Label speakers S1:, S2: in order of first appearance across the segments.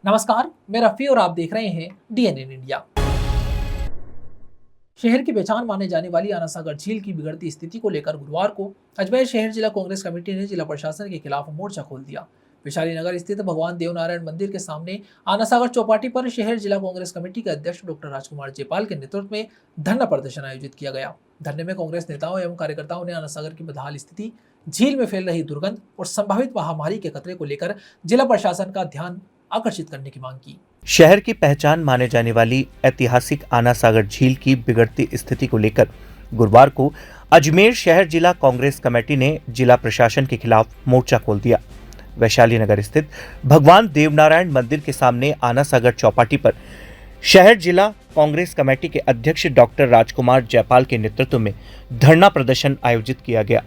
S1: नमस्कार, मैं रफी और आप देख रहे हैं डीएनएन इंडिया। शहर की पहचान माने जाने वाली आना सागर झील की बिगड़ती स्थिति को लेकर गुरुवार को अजमेर शहर जिला कांग्रेस कमेटी ने जिला प्रशासन के खिलाफ मोर्चा खोल दिया। वैशाली नगर स्थित भगवान देवनारायण मंदिर के सामने आना सागर चौपाटी पर शहर जिला कांग्रेस कमेटी के अध्यक्ष डॉक्टर राजकुमार जयपाल के नेतृत्व में धरना प्रदर्शन आयोजित किया गया। धरने में कांग्रेस नेताओं एवं कार्यकर्ताओं ने आना सागर की बदहाल स्थिति, झील में फैल रही दुर्गंध और संभावित महामारी के खतरे को लेकर जिला प्रशासन का ध्यान आकर्षित करने की मांग की।
S2: शहर की पहचान माने जाने वाली ऐतिहासिक आना सागर झील की बिगड़ती स्थिति को लेकर गुरुवार को अजमेर शहर जिला कांग्रेस कमेटी ने जिला प्रशासन के खिलाफ मोर्चा खोल दिया। वैशाली नगर स्थित भगवान देवनारायण मंदिर के सामने आना सागर चौपाटी पर शहर जिला कांग्रेस कमेटी के अध्यक्ष डॉक्टर राजकुमार जयपाल के नेतृत्व में धरना प्रदर्शन आयोजित किया गया।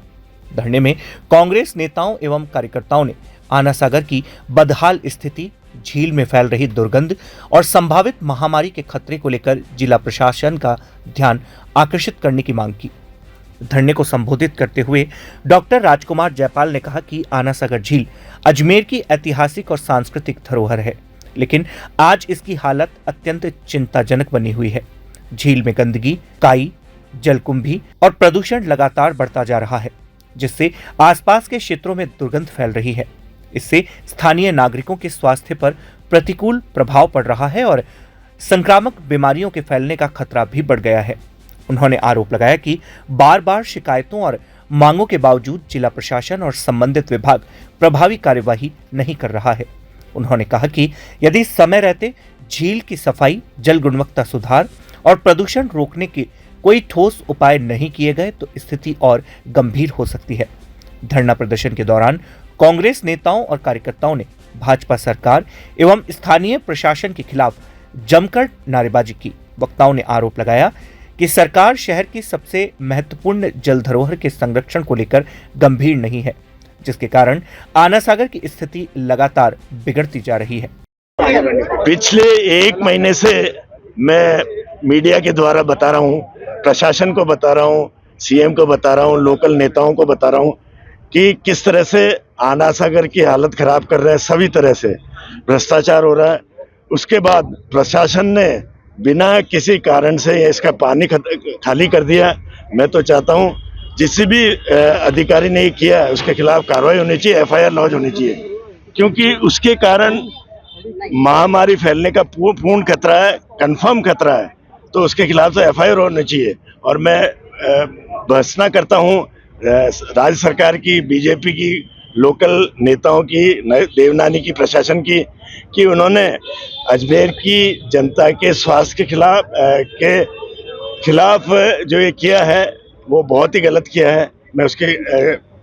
S2: धरने में कांग्रेस नेताओं एवं कार्यकर्ताओं ने आना सागर की बदहाल स्थिति, झील में फैल रही दुर्गंध और संभावित महामारी के खतरे को लेकर जिला प्रशासन का ध्यान आकर्षित करने की मांग की। धरने को संबोधित करते हुए डॉक्टर राजकुमार जयपाल ने कहा कि आना सागर झील अजमेर की ऐतिहासिक और सांस्कृतिक धरोहर है, लेकिन आज इसकी हालत अत्यंत चिंताजनक बनी हुई है। झील में गंदगी, काई, जलकुंभी और प्रदूषण लगातार बढ़ता जा रहा है, जिससे आसपास के क्षेत्रों में दुर्गंध फैल रही है। इससे स्थानीय नागरिकों के स्वास्थ्य पर प्रतिकूल प्रभाव पड़ रहा है और संक्रामक बीमारियों के फैलने का खतरा भी बढ़ गया है। उन्होंने आरोप लगाया कि बार बार शिकायतों और मांगों के बावजूद जिला प्रशासन और संबंधित विभाग प्रभावी कार्यवाही नहीं कर रहा है। उन्होंने कहा कि यदि समय रहते झील की सफाई, जल गुणवत्ता सुधार और प्रदूषण रोकने के कोई ठोस उपाय नहीं किए गए तो स्थिति और गंभीर हो सकती है। धरना प्रदर्शन के दौरान कांग्रेस नेताओं और कार्यकर्ताओं ने भाजपा सरकार एवं स्थानीय प्रशासन के खिलाफ जमकर नारेबाजी की। वक्ताओं ने आरोप लगाया कि सरकार शहर की सबसे महत्वपूर्ण जल धरोहर के संरक्षण को लेकर गंभीर नहीं है, जिसके कारण आना सागर की स्थिति लगातार बिगड़ती जा रही है।
S3: पिछले 1 महीने से मैं मीडिया के द्वारा बता रहा हूँ, प्रशासन को बता रहा हूँ, सीएम को बता रहा हूँ, लोकल नेताओं को बता रहा हूँ कि किस तरह से आना सागर की हालत खराब कर रहे हैं। सभी तरह से भ्रष्टाचार हो रहा है। उसके बाद प्रशासन ने बिना किसी कारण से इसका पानी खाली कर दिया। मैं तो चाहता हूं जिस भी अधिकारी ने किया है उसके खिलाफ कार्रवाई होनी चाहिए, एफआईआर लॉन्च होनी चाहिए, क्योंकि उसके कारण महामारी फैलने का पूर्ण खतरा है, कंफर्म खतरा है। तो उसके खिलाफ तो एफआईआर होनी चाहिए। और मैं भर्त्सना करता हूं राज्य सरकार की, बीजेपी की, लोकल नेताओं की, देवनानी की, प्रशासन की, कि उन्होंने अजमेर की जनता के स्वास्थ्य के खिलाफ जो ये किया है वो बहुत ही गलत किया है।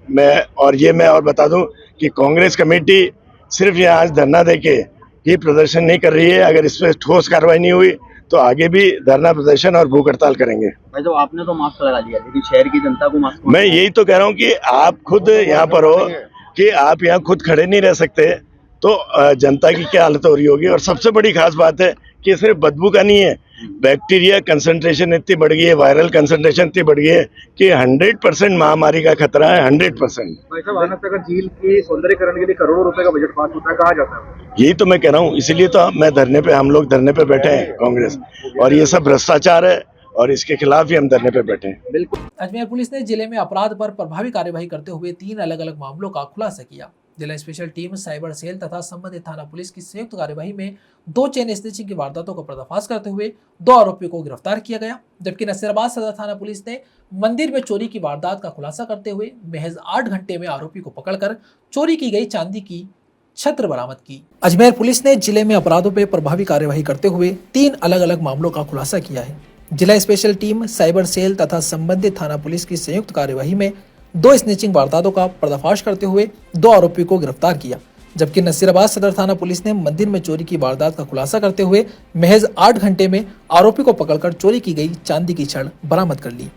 S3: मैं और बता दूं कि कांग्रेस कमेटी सिर्फ यहाँ आज धरना देके ये प्रदर्शन नहीं कर रही है। अगर इस पर ठोस कार्रवाई नहीं हुई तो आगे भी धरना प्रदर्शन और भूख हड़ताल करेंगे।
S4: भाई तो आपने तो मास्क लगा दिया, लेकिन शहर की जनता को मास्क।
S3: मैं यही तो कह रहा हूँ कि आप खुद यहाँ पर हो कि आप यहाँ खुद खड़े नहीं रह सकते, तो जनता की क्या हालत हो रही होगी। और सबसे बड़ी खास बात है कि सिर्फ बदबू का नहीं है, बैक्टीरिया कंसंट्रेशन इतनी बढ़ गई है, वायरल कंसंट्रेशन इतनी बढ़ गई है कि 100% महामारी का खतरा है। 100%।
S4: भाई साहब, आना सागर झील की सौंदर्यीकरण के लिए करोड़ों रुपए का बजट पास होता है, कहा जाता है।
S3: यही तो मैं कह रहा हूँ, इसीलिए तो हम लोग धरने पे बैठे हैं कांग्रेस। और ये सब भ्रष्टाचार है और इसके खिलाफ ही हम धरने पे बैठे हैं।
S1: बिल्कुल। अजमेर पुलिस ने जिले में अपराध पर प्रभावी कार्यवाही करते हुए 3 अलग-अलग मामलों का खुलासा किया। जिला स्पेशल टीम, साइबर सेल तथा संबंधित थाना पुलिस की संयुक्त कार्यवाही में 2 चेन स्नैचिंग की वारदातों का पर्दाफाश करते हुए 2 आरोपियों को गिरफ्तार किया गया, जबकि नसीराबाद सदर थाना पुलिस ने मंदिर में चोरी की वारदात का खुलासा करते हुए महज 8 घंटे में आरोपी को पकड़कर चोरी की गई चांदी की छत्र बरामद की। अजमेर पुलिस ने जिले में अपराधों पर प्रभावी कार्यवाही करते हुए 3 अलग-अलग मामलों का खुलासा किया है। जिला स्पेशल टीम, साइबर सेल तथा संबंधित थाना पुलिस की संयुक्त कार्यवाही में 2 स्नैचिंग वारदातों का पर्दाफाश करते हुए 2 आरोपियों को गिरफ्तार किया, जबकि नसीराबाद सदर थाना पुलिस ने मंदिर में चोरी की वारदात का खुलासा करते हुए महज 8 घंटे में आरोपी को पकड़कर चोरी की गई चांदी की छड़ बरामद कर ली।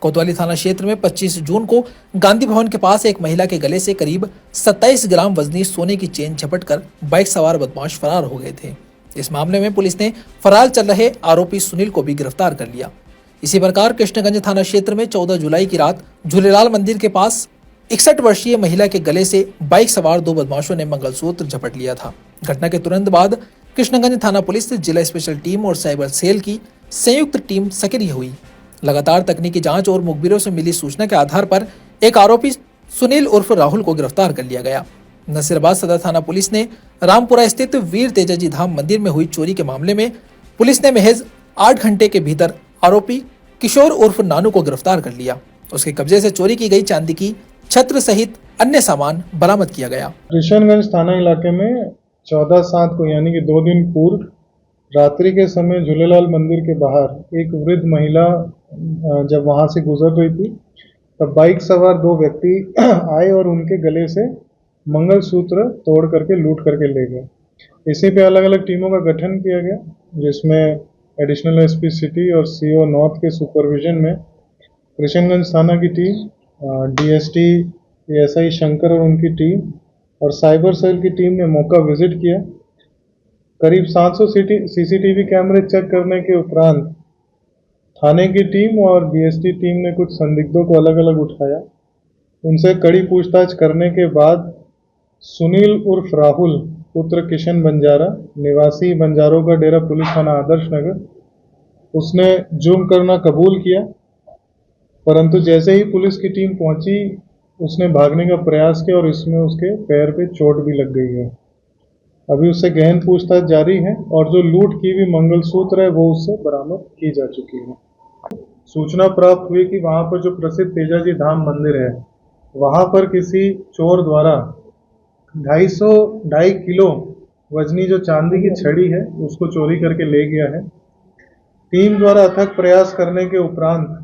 S1: कोतवाली थाना क्षेत्र में 25 जून को गांधी भवन के पास एक महिला के गले से करीब 27 ग्राम वजनी सोने की चेन झपटकर बाइक सवार बदमाश फरार हो गए थे। इस मामले में पुलिस ने फरार चल रहे आरोपी सुनील को भी गिरफ्तार कर लिया। इसी प्रकार कृष्णगंज थाना क्षेत्र में 14 जुलाई की रात झूलेलाल मंदिर के पास 61 वर्षीय महिला के गले से बाइक सवार 2 बदमाशों ने मंगलसूत्र झपट लिया था। घटना के तुरंत बाद कृष्णगंज थाना पुलिस, जिला स्पेशल टीम और साइबर सेल की संयुक्त टीम सक्रिय हुई। लगातार तकनीकी जांच और मुखबिरों से मिली सूचना के आधार पर एक आरोपी सुनील उर्फ राहुल को गिरफ्तार कर लिया गया। नसीराबाद सदर थाना पुलिस ने रामपुरा स्थित वीर तेजाजी धाम मंदिर में हुई चोरी के मामले में पुलिस ने महज 8 घंटे के भीतर आरोपी किशोर उर्फ नानू को गिरफ्तार कर लिया। उसके कब्जे से चोरी की गई चांदी की छत्र सहित अन्य सामान बरामद किया गया।
S5: कृष्णगंज थाना इलाके में 14/7 को यानी कि 2 दिन पूर्व रात्रि के समय झूलेलाल मंदिर के बाहर एक वृद्ध महिला जब वहां से गुजर रही थी तब बाइक सवार 2 व्यक्ति आए और उनके गले से मंगलसूत्र तोड़ करके लूट करके ले गए। इसी पे अलग अलग टीमों का गठन किया गया, जिसमें एडिशनल एसपी सिटी और सीओ नॉर्थ के सुपरविजन में कृष्णगंज थाना की टीम, डीएसटी एएसआई शंकर और उनकी टीम और साइबर सेल की टीम ने मौका विजिट किया। करीब 700 सीसीटीवी कैमरे चेक करने के उपरांत थाने की टीम और डीएसटी टीम ने कुछ संदिग्धों को अलग अलग उठाया। उनसे कड़ी पूछताछ करने के बाद सुनील उर्फ राहुल पुत्र किशन बंजारा, निवासी बंजारों का डेरा पुलिस थाना आदर्श नगर, उसने जुर्म करना कबूल किया, परंतु जैसे ही पुलिस की टीम पहुंची उसने भागने का प्रयास किया और इसमें उसके पैर पे चोट भी लग गई है। अभी उससे गहन पूछताछ जारी है और जो लूट की हुई मंगलसूत्र है वो उससे बरामद की जा चुकी है। सूचना प्राप्त हुई कि वहां पर जो प्रसिद्ध तेजाजी धाम मंदिर है वहां पर किसी चोर द्वारा 2.5 किलो वजनी जो चांदी की छड़ी है उसको चोरी करके ले गया है। टीम द्वारा अथक प्रयास करने के उपरांत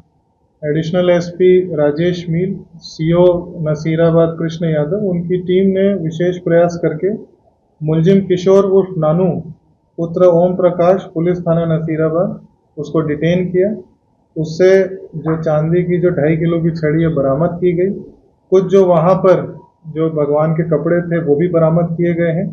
S5: एडिशनल एसपी राजेश मील, सीओ नसीराबाद कृष्ण यादव, उनकी टीम ने विशेष प्रयास करके मुलजिम किशोर उर्फ नानू पुत्र ओम प्रकाश, पुलिस थाना नसीराबाद, उसको डिटेन किया। उससे जो चांदी की जो 2.5 किलो की छड़ी है बरामद की गई। कुछ जो वहां पर जो भगवान के कपड़े थे वो भी बरामद किए गए हैं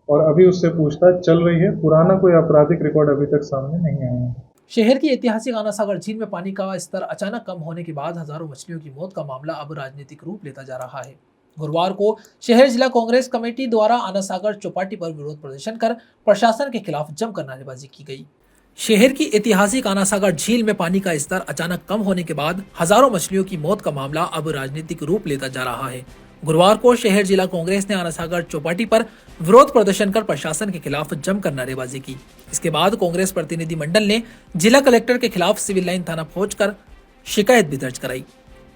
S5: और अभी उससे पूछताछ चल रही है। पुराना कोई आपराधिक रिकॉर्ड अभी तक सामने नहीं आया है।
S1: शहर की ऐतिहासिक आना सागर झील में पानी का स्तर अचानक कम होने के बाद हजारों मछलियों की मौत का मामला अब राजनीतिक रूप लेता जा रहा है। गुरुवार को शहर जिला कांग्रेस कमेटी द्वारा आना सागर चौपाटी पर विरोध प्रदर्शन कर प्रशासन के खिलाफ जमकर नारेबाजी की गई। शहर की ऐतिहासिक आना सागर झील में पानी का स्तर अचानक कम होने के बाद हजारों मछलियों की मौत का मामला अब राजनीतिक रूप लेता जा रहा है। गुरुवार को शहर जिला कांग्रेस ने आना सागर चौपाटी पर विरोध प्रदर्शन कर प्रशासन के खिलाफ जमकर नारेबाजी की। इसके बाद कांग्रेस प्रतिनिधि मंडल ने जिला कलेक्टर के खिलाफ सिविल लाइन थाना पहुंचकर शिकायत भी दर्ज कराई।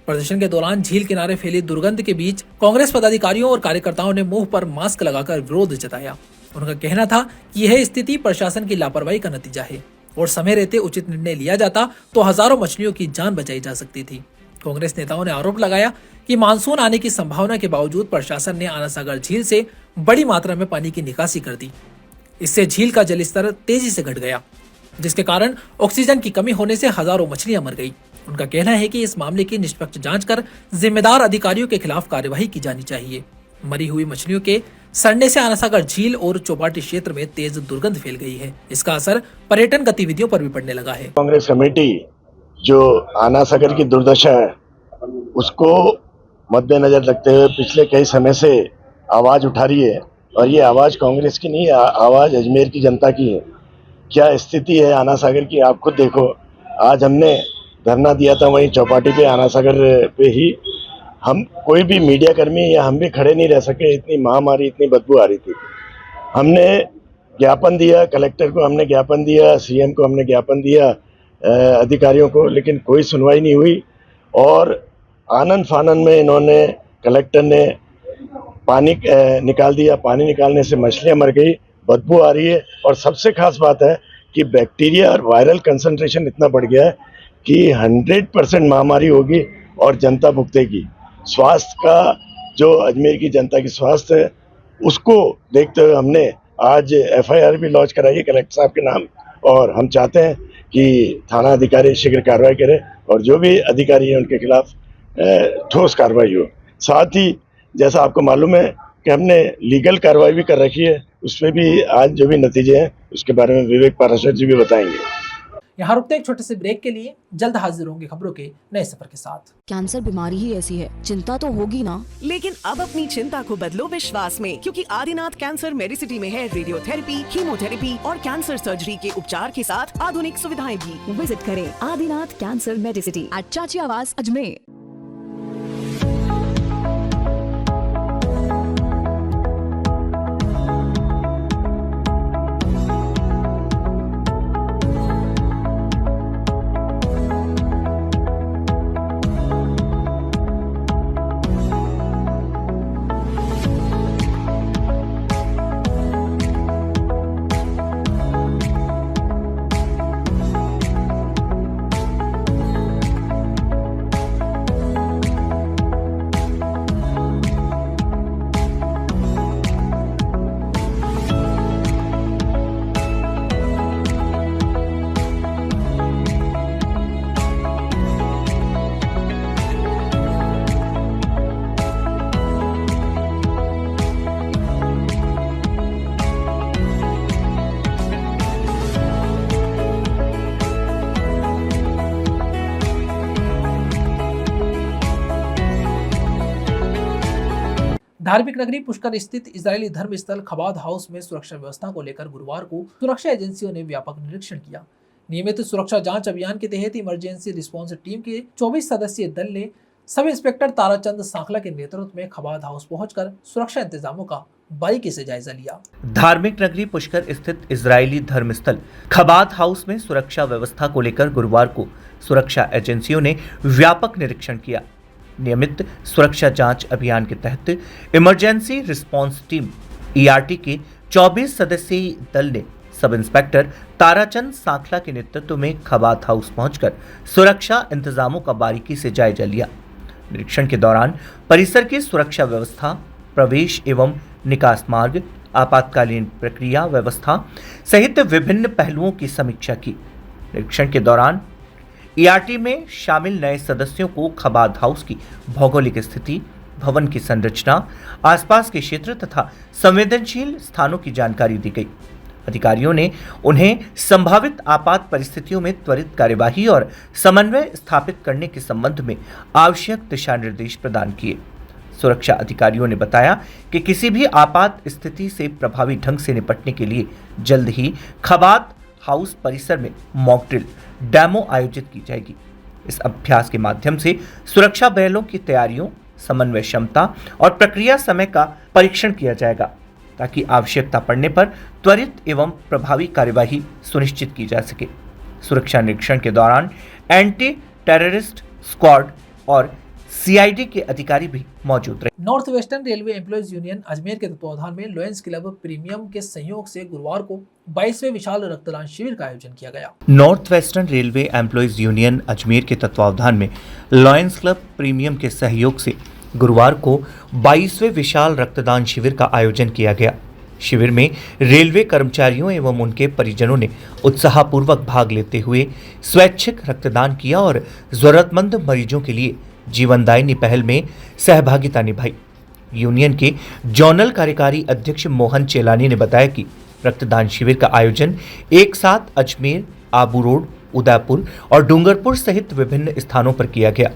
S1: प्रदर्शन के दौरान झील किनारे फैली दुर्गंध के बीच कांग्रेस पदाधिकारियों और कार्यकर्ताओं ने मुंह पर मास्क लगाकर विरोध जताया। उनका कहना था कि यह स्थिति प्रशासन की लापरवाही का नतीजा है और समय रहते उचित निर्णय लिया जाता तो हजारों मछलियों की जान बचाई जा सकती थी। कांग्रेस नेताओं ने आरोप लगाया कि मानसून आने की संभावना के बावजूद प्रशासन ने आना सागर झील से बड़ी मात्रा में पानी की निकासी कर दी। इससे झील का जलस्तर तेजी से घट गया, जिसके कारण ऑक्सीजन की कमी होने से हजारों मछलियां मर गई। उनका कहना है कि इस मामले की निष्पक्ष जांच कर जिम्मेदार अधिकारियों के खिलाफ कार्यवाही की जानी चाहिए। मरी हुई मछलियों के सड़ने से आना सागर झील और चौपाटी क्षेत्र में तेज दुर्गंध फैल गई है। इसका असर पर्यटन गतिविधियों पर भी पड़ने लगा है।
S3: कांग्रेस कमेटी जो आना सागर की दुर्दशा है उसको मद्देनजर रखते हुए पिछले कई समय से आवाज उठा रही है और ये आवाज कांग्रेस की नहीं, आवाज अजमेर की जनता की है। क्या स्थिति है आना सागर की आप खुद देखो। आज हमने धरना दिया था वहीं चौपाटी पे आना सागर पे ही। हम कोई भी मीडिया कर्मी या हम भी खड़े नहीं रह सके, इतनी महामारी, इतनी बदबू आ रही थी। हमने ज्ञापन दिया कलेक्टर को, हमने ज्ञापन दिया सीएम को, हमने ज्ञापन दिया अधिकारियों को, लेकिन कोई सुनवाई नहीं हुई। और आनंद फानन में इन्होंने, कलेक्टर ने पानी निकाल दिया। पानी निकालने से मछलियां मर गई, बदबू आ रही है। और सबसे खास बात है कि बैक्टीरिया और वायरल कंसंट्रेशन इतना बढ़ गया है कि 100% महामारी होगी और जनता भुगतेगी। स्वास्थ्य का जो अजमेर की जनता की स्वास्थ्य है उसको देखते हुए हमने आज एफआईआर भी लॉन्च कराई है कलेक्टर साहब के नाम। और हम चाहते हैं कि थाना अधिकारी शीघ्र कार्रवाई करें और जो भी अधिकारी हैं उनके खिलाफ ठोस कार्रवाई हो। साथ ही जैसा आपको मालूम है कि हमने लीगल कार्रवाई भी कर रखी है, उसमें भी आज जो भी नतीजे हैं उसके बारे में विवेक पाराशर जी भी बताएंगे।
S1: यहाँ रुकते एक छोटे से ब्रेक के लिए, जल्द हाजिर होंगे खबरों के नए सफर के साथ।
S6: कैंसर बीमारी ही ऐसी है, चिंता तो होगी ना।
S7: लेकिन अब अपनी चिंता को बदलो विश्वास में, क्योंकि आदिनाथ कैंसर मेडिसिटी में है रेडियोथेरेपी, कीमोथेरेपी और कैंसर सर्जरी के उपचार के साथ आधुनिक सुविधाएं भी।
S6: विजिट करें आदिनाथ कैंसर मेडिसिटी एट चाची आवास अजमेर।
S1: धार्मिक नगरी पुष्कर स्थित इजरायली धर्म स्थल खबाद हाउस में सुरक्षा व्यवस्था को लेकर गुरुवार को सुरक्षा एजेंसियों ने व्यापक निरीक्षण किया। नियमित सुरक्षा जांच अभियान के तहत इमरजेंसी रिस्पांस टीम के 24 सदस्यीय दल ने सब इंस्पेक्टर ताराचंद सांखला के नेतृत्व में खबाद हाउस पहुंचकर सुरक्षा इंतजामों का बारीकी से जायजा लिया।
S2: धार्मिक नगरी पुष्कर स्थित इजरायली धर्मस्थल खबाद हाउस में सुरक्षा व्यवस्था को लेकर गुरुवार को सुरक्षा एजेंसियों ने व्यापक निरीक्षण किया। नियमित सुरक्षा जांच अभियान के तहत इमरजेंसी रिस्पांस टीम ईआरटी के 24 सदस्यीय दल ने सब इंस्पेक्टर ताराचंद सांखला के नेतृत्व में खबाद हाउस पहुंचकर सुरक्षा इंतजामों का बारीकी से जायजा लिया। निरीक्षण के दौरान परिसर की सुरक्षा व्यवस्था, प्रवेश एवं निकास मार्ग, आपातकालीन प्रक्रिया व्यवस्था सहित विभिन्न पहलुओं की समीक्षा की। निरीक्षण के दौरान ईआरटी में शामिल नए सदस्यों को खबाद हाउस की भौगोलिक स्थिति, भवन की संरचना, आसपास के क्षेत्र तथा संवेदनशील स्थानों की जानकारी दी गई। अधिकारियों ने उन्हें संभावित आपात परिस्थितियों में त्वरित कार्यवाही और समन्वय स्थापित करने के संबंध में आवश्यक दिशा निर्देश प्रदान किए। सुरक्षा अधिकारियों ने बताया कि किसी भी आपात स्थिति से प्रभावी ढंग से निपटने के लिए जल्द ही खबाद हाउस परिसर में मॉक ड्रिल डेमो आयोजित की जाएगी। इस अभ्यास के माध्यम से सुरक्षा बलों की तैयारियों, समन्वय क्षमता और प्रक्रिया समय का परीक्षण किया जाएगा, ताकि आवश्यकता पड़ने पर त्वरित एवं प्रभावी कार्यवाही सुनिश्चित की जा सके। सुरक्षा निरीक्षण के दौरान एंटी टेररिस्ट स्क्वाड और सीआईडी के अधिकारी भी मौजूद रहे।
S1: North western railway employees union Ajmer के तत्वावधान में लॉयंस क्लब प्रीमियम के सहयोग से गुरुवार को 22वें विशाल रक्तदान शिविर का आयोजन किया गया।
S2: North western railway employees union Ajmer के तत्वावधान में लॉयंस क्लब प्रीमियम के सहयोग से गुरुवार को 22वें विशाल रक्तदान शिविर का आयोजन किया गया। शिविर में रेलवे कर्मचारियों एवं उनके परिजनों ने उत्साहपूर्वक भाग लेते हुए स्वैच्छिक रक्तदान किया और जरूरतमंद मरीजों के लिए जीवनदायिनी पहल में सहभागिता निभाई। यूनियन के जोनल कार्यकारी अध्यक्ष मोहन चेलानी ने बताया कि रक्तदान शिविर का आयोजन एक साथ अजमेर, आबू रोड, उदयपुर और डूंगरपुर सहित विभिन्न स्थानों पर किया गया।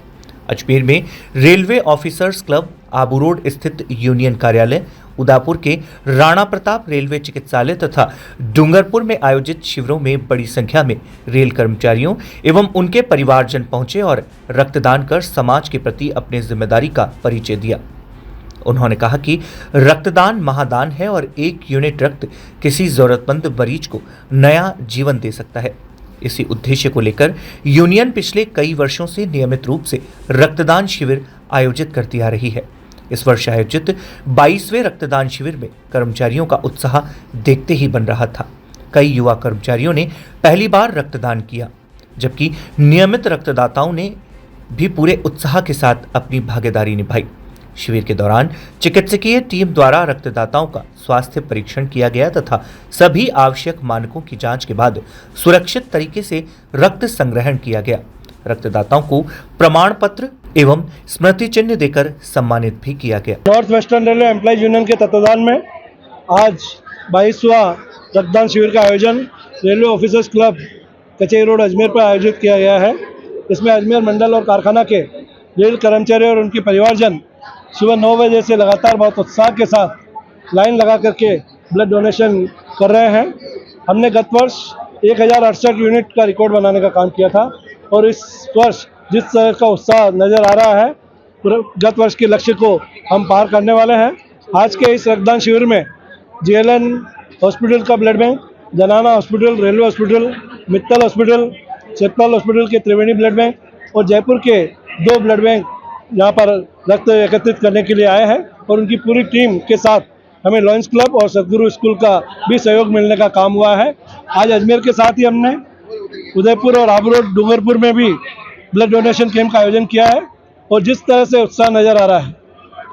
S2: अजमेर में railway officers club, Abu road स्थित यूनियन कार्यालय, उदयपुर के राणा प्रताप रेलवे चिकित्सालय तथा डूंगरपुर में आयोजित शिविरों में बड़ी संख्या में रेल कर्मचारियों एवं उनके परिवारजन पहुंचे और रक्तदान कर समाज के प्रति अपनी जिम्मेदारी का परिचय दिया। उन्होंने कहा कि रक्तदान महादान है और एक यूनिट रक्त किसी जरूरतमंद मरीज को नया जीवन दे सकता है। इसी उद्देश्य को लेकर यूनियन पिछले कई वर्षों से नियमित रूप से रक्तदान शिविर आयोजित करती आ रही है। इस वर्ष आयोजित 22वें रक्तदान शिविर में कर्मचारियों का उत्साह देखते ही बन रहा था। कई युवा कर्मचारियों ने पहली बार रक्तदान किया, जबकि नियमित रक्तदाताओं ने भी पूरे उत्साह के साथ अपनी भागीदारी निभाई। शिविर के दौरान चिकित्सकीय टीम द्वारा रक्तदाताओं का स्वास्थ्य परीक्षण किया गया तथा सभी आवश्यक मानकों की जांच के बाद सुरक्षित तरीके से रक्त संग्रहण किया गया। रक्तदाताओं को प्रमाण पत्र एवं स्मृति चिन्ह देकर सम्मानित भी किया गया।
S8: North western railway employees union के तत्वावधान में आज 22वां रक्तदान शिविर का आयोजन railway officers club Kacheri road Ajmer पर आयोजित किया गया है। इसमें अजमेर मंडल और कारखाना के रेल कर्मचारी और उनके परिवारजन सुबह 9 बजे से लगातार बहुत उत्साह के साथ लाइन लगा करके ब्लड डोनेशन कर रहे हैं। हमने गत वर्ष 1068 यूनिट का रिकॉर्ड बनाने का काम किया था और इस वर्ष जिस तरह का उत्साह नज़र आ रहा है, गत वर्ष के लक्ष्य को हम पार करने वाले हैं। आज के इस रक्तदान शिविर में JLN हॉस्पिटल का ब्लड बैंक, जनाना hospital, railway hospital, Mittal hospital, Chittor hospital के त्रिवेणी ब्लड बैंक और जयपुर के 2 ब्लड बैंक यहाँ पर रक्त एकत्रित करने के लिए आए हैं और उनकी पूरी टीम के साथ हमें लॉयंस क्लब और सदगुरु स्कूल का भी सहयोग मिलने का काम हुआ है। आज अजमेर के साथ ही हमने उदयपुर और आबू रोड डूंगरपुर में भी ब्लड डोनेशन कैंप का आयोजन किया है और जिस तरह से उत्साह नज़र आ रहा है,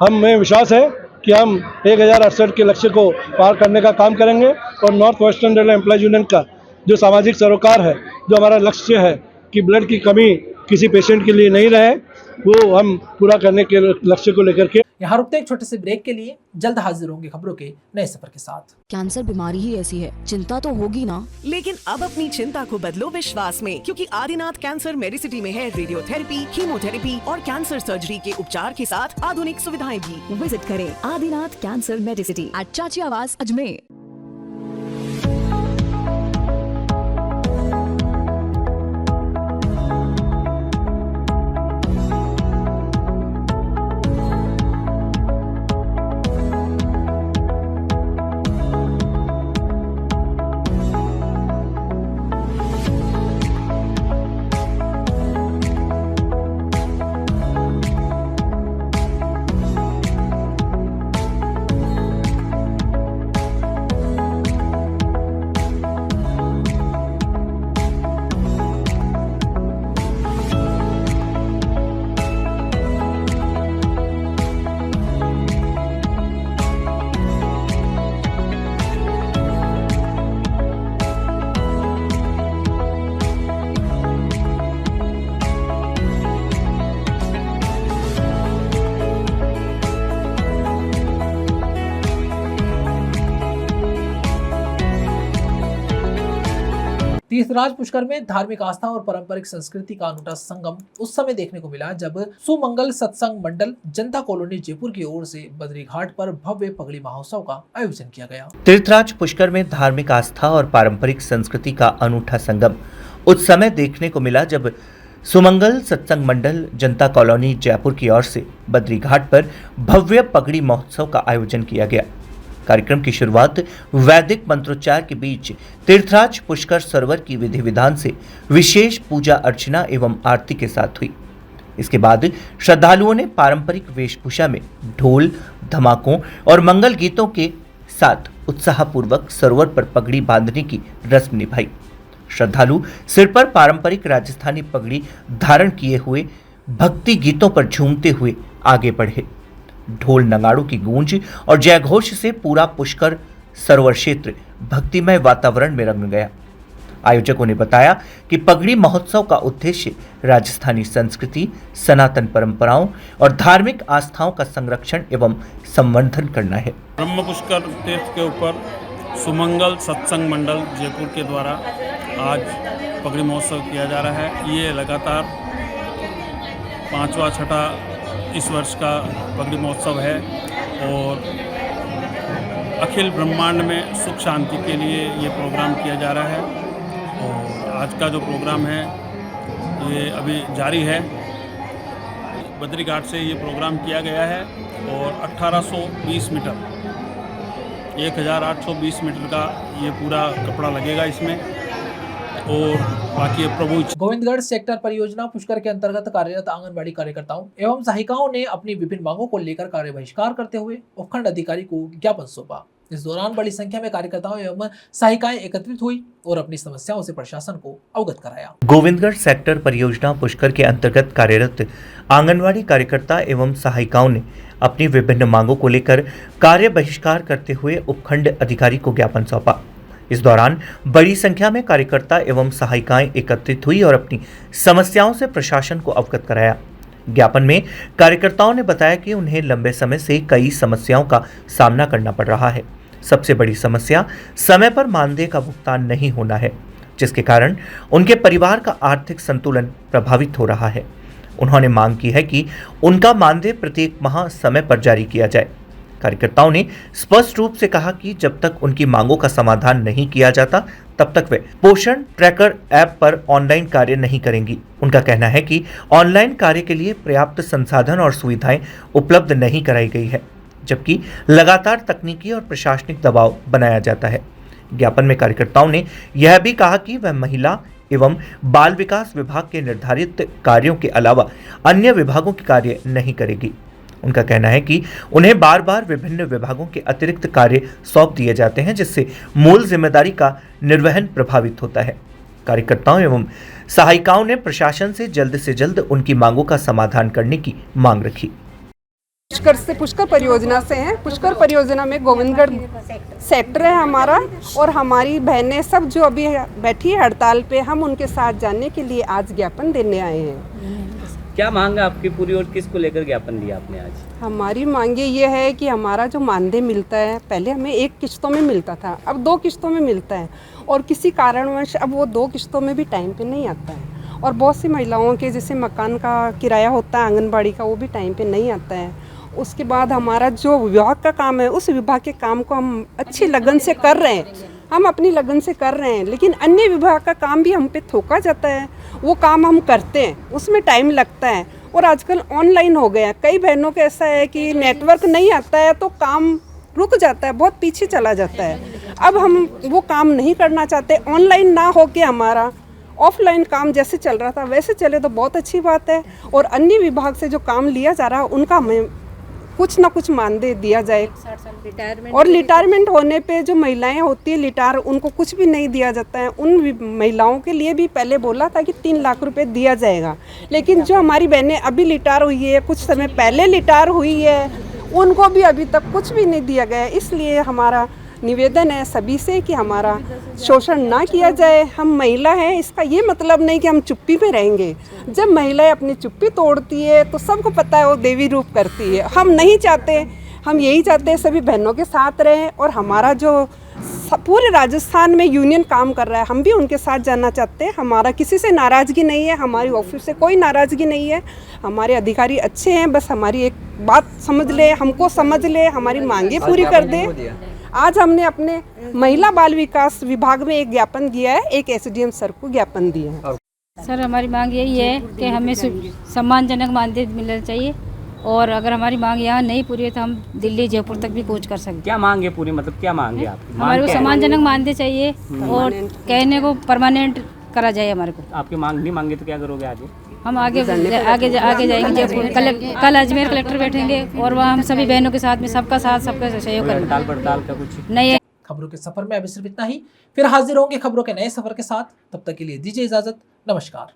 S8: हमें विश्वास है कि हम 1068 के लक्ष्य को पार करने का काम करेंगे और north western railway employees union का जो सामाजिक सरोकार है, जो हमारा लक्ष्य है कि ब्लड की कमी किसी पेशेंट के लिए नहीं रहे, वो हम पूरा करने के लक्ष्य को लेकर के
S1: यहाँ रुकते एक छोटे से ब्रेक के लिए, जल्द हाजिर होंगे खबरों के नए सफर के साथ।
S6: कैंसर बीमारी ही ऐसी है, चिंता तो होगी ना।
S7: लेकिन अब अपनी चिंता को बदलो विश्वास में, क्योंकि आदिनाथ कैंसर मेडिसिटी में है रेडियोथेरेपी, कीमोथेरेपी और कैंसर सर्जरी के उपचार के साथ आधुनिक सुविधाएं भी।
S6: विजिट करें आदिनाथ कैंसर मेडिसिटी एट चाची आवास अजमेर।
S1: तीर्थराज पुष्कर में धार्मिक आस्था और पारंपरिक संस्कृति का अनूठा संगम उस समय देखने को मिला जब सुमंगल सत्संग मंडल जनता कॉलोनी जयपुर की ओर से बद्री घाट पर भव्य पगड़ी महोत्सव का आयोजन किया गया।
S2: तीर्थराज पुष्कर में धार्मिक आस्था और पारंपरिक संस्कृति का अनूठा संगम उस समय देखने को मिला जब सुमंगल सत्संग मंडल जनता कॉलोनी जयपुर की ओर से बद्री घाट पर भव्य पगड़ी महोत्सव का आयोजन किया गया। कार्यक्रम की शुरुआत वैदिक मंत्रोच्चार के बीच तीर्थराज पुष्कर सरोवर की विधि विधान से विशेष पूजा अर्चना एवं आरती के साथ हुई। इसके बाद श्रद्धालुओं ने पारंपरिक वेशभूषा में ढोल, धमाकों और मंगल गीतों के साथ उत्साहपूर्वक सरोवर पर पगड़ी बांधने की रस्म निभाई। श्रद्धालु सिर पर पारंपरिक राजस्थानी पगड़ी धारण किए हुए भक्ति गीतों पर झूमते हुए आगे बढ़े। ढोल नगाड़ों की गूंज और जयघोष से पूरा पुष्कर सरोवर क्षेत्र भक्तिमय वातावरण में रंग गया। आयोजकों ने बताया कि पगड़ी महोत्सव का उद्देश्य राजस्थानी संस्कृति, सनातन परंपराओं और धार्मिक आस्थाओं का संरक्षण एवं संवर्धन करना है।
S9: ब्रह्म पुष्कर तीर्थ के ऊपर सुमंगल सत्संग मंडल जयपुर के द्वारा आज पगड़ी महोत्सव किया जा रहा है। ये लगातार 5वां-6ठा इस वर्ष का पगड़ी महोत्सव है और अखिल ब्रह्मांड में सुख शांति के लिए ये प्रोग्राम किया जा रहा है। और आज का जो प्रोग्राम है ये अभी जारी है। बद्री घाट से ये प्रोग्राम किया गया है और 1820 मीटर 1820 मीटर का ये पूरा कपड़ा लगेगा इसमें। और बाकी प्रभु
S1: गोविंदगढ़ सेक्टर परियोजना पुष्कर के अंतर्गत कार्यरत आंगनबाड़ी कार्यकर्ताओं एवं सहायिकाओं ने अपनी विभिन्न मांगों को लेकर कार्य बहिष्कार करते हुए उपखंड अधिकारी को ज्ञापन सौंपा। इस दौरान बड़ी संख्या में कार्यकर्ताओं एवं सहायिकाएं एकत्रित हुई और अपनी समस्याओं से प्रशासन को अवगत कराया।
S2: गोविंदगढ़ सेक्टर परियोजना पुष्कर के अंतर्गत कार्यरत आंगनवाड़ी कार्यकर्ता एवं सहायिकाओं ने अपनी विभिन्न मांगों को लेकर कार्य बहिष्कार करते हुए उपखंड अधिकारी को ज्ञापन सौंपा। इस दौरान बड़ी संख्या में कार्यकर्ता एवं सहायिकाएं एकत्रित हुई और अपनी समस्याओं से प्रशासन को अवगत कराया। ज्ञापन में कार्यकर्ताओं ने बताया कि उन्हें लंबे समय से कई समस्याओं का सामना करना पड़ रहा है। सबसे बड़ी समस्या समय पर मानदेय का भुगतान नहीं होना है, जिसके कारण उनके परिवार का आर्थिक संतुलन प्रभावित हो रहा है। उन्होंने मांग की है कि उनका मानदेय प्रत्येक माह समय पर जारी किया जाए। कार्यकर्ताओं ने स्पष्ट रूप से कहा कि जब तक उनकी मांगों का समाधान नहीं किया जाता तब तक वे पोषण ट्रैकर ऐप पर ऑनलाइन कार्य नहीं करेंगी। उनका कहना है कि ऑनलाइन कार्य के लिए पर्याप्त संसाधन और सुविधाएं उपलब्ध नहीं कराई गई है, जबकि लगातार तकनीकी और प्रशासनिक दबाव बनाया जाता है। ज्ञापन में कार्यकर्ताओं ने यह भी कहा कि वह महिला एवं बाल विकास विभाग के निर्धारित कार्यों के अलावा अन्य विभागों के कार्य नहीं करेगी। उनका कहना है कि उन्हें बार बार विभिन्न विभागों के अतिरिक्त कार्य सौंप दिए जाते हैं, जिससे मूल जिम्मेदारी का निर्वहन प्रभावित होता है। कार्यकर्ताओं एवं सहायिकाओं ने प्रशासन से जल्द उनकी मांगों का समाधान करने की मांग रखी।
S10: पुष्कर परियोजना से हैं। पुष्कर परियोजना में गोविंदगढ़ सेक्टर है हमारा, और हमारी बहनें सब जो अभी बैठी है हड़ताल पे, हम उनके साथ जानने के लिए आज ज्ञापन देने आए हैं।
S11: क्या मांग है आपकी पूरी और किसको लेकर ज्ञापन दिया आपने आज?
S10: हमारी मांगे ये है कि हमारा जो मानदेय मिलता है, पहले हमें 1 किस्तों में मिलता था, अब 2 किस्तों में मिलता है, और किसी कारणवश अब वो 2 किस्तों में भी टाइम पे नहीं आता है। और बहुत सी महिलाओं के जैसे मकान का किराया होता है, आंगनबाड़ी का, वो भी टाइम पे नहीं आता है। उसके बाद हमारा जो विभाग का काम है, उस विभाग के काम को हम अच्छी लगन से कर रहे हैं, हम अपनी लगन से कर रहे हैं, लेकिन अन्य विभाग का काम भी हम पे थोका जाता है। वो काम हम करते हैं, उसमें टाइम लगता है, और आजकल ऑनलाइन हो गया। कई बहनों का ऐसा है कि नेटवर्क नहीं आता है तो काम रुक जाता है, बहुत पीछे चला जाता है। अब हम वो काम नहीं करना चाहते। ऑनलाइन ना हो के हमारा ऑफलाइन काम जैसे चल रहा था वैसे चले तो बहुत अच्छी बात है, और अन्य विभाग से जो काम लिया जा रहा है उनका हमें कुछ ना कुछ मानदेय दिया जाए। और रिटायरमेंट होने पे जो महिलाएं होती है रिटायर, उनको कुछ भी नहीं दिया जाता है। उन महिलाओं के लिए भी पहले बोला था कि 3 लाख रुपए दिया जाएगा, लेकिन जो हमारी बहनें अभी रिटायर हुई है, कुछ समय पहले रिटायर हुई है, उनको भी अभी तक कुछ भी नहीं दिया गया। इसलिए हमारा निवेदन है सभी से कि हमारा शोषण ना किया जाए। हम महिला हैं, इसका ये मतलब नहीं कि हम चुप्पी में रहेंगे। जब महिलाएं अपनी चुप्पी तोड़ती है तो सबको पता है वो देवी रूप करती है। हम नहीं चाहते, हम यही चाहते हैं सभी बहनों के साथ रहें, और हमारा जो पूरे राजस्थान में यूनियन काम कर रहा है, हम भी उनके साथ जाना चाहते हैं। हमारा किसी से नाराज़गी नहीं है, हमारी ऑफिस से कोई नाराज़गी नहीं है, हमारे अधिकारी अच्छे हैं। बस हमारी एक बात समझ ले, हमको समझ ले, हमारी मांगे पूरी कर दे। आज हमने अपने महिला बाल विकास विभाग में एक ज्ञापन दिया है, एक एसडीएम सर को ज्ञापन दिया है।
S12: सर हमारी मांग यही है कि हमें सम्मानजनक मानदेय मिलना चाहिए, और अगर हमारी मांग यहाँ नहीं पूरी है तो हम दिल्ली जयपुर तक भी कूच कर सकते हैं।
S11: क्या मांग है पूरी, मतलब क्या मांग है आपकी?
S12: हमारे को सम्मानजनक मानदेय चाहिए, और कहने को परमानेंट करा जाए हमारे को।
S11: आपकी मांग नहीं मांगे तो क्या करोगे आगे?
S12: हम आगे जाएंगे जयपुर। कल अजमेर कलेक्टर बैठेंगे, और वहाँ हम सभी बहनों के साथ में सबका साथ सबका सहयोग करेंगे।
S11: हड़ताल पड़ताल का कुछ
S12: नहीं है।
S1: खबरों के सफर में अभी सिर्फ इतना ही। फिर हाजिर होंगे खबरों के नए सफर के साथ। तब तक के लिए दीजिए इजाजत। नमस्कार।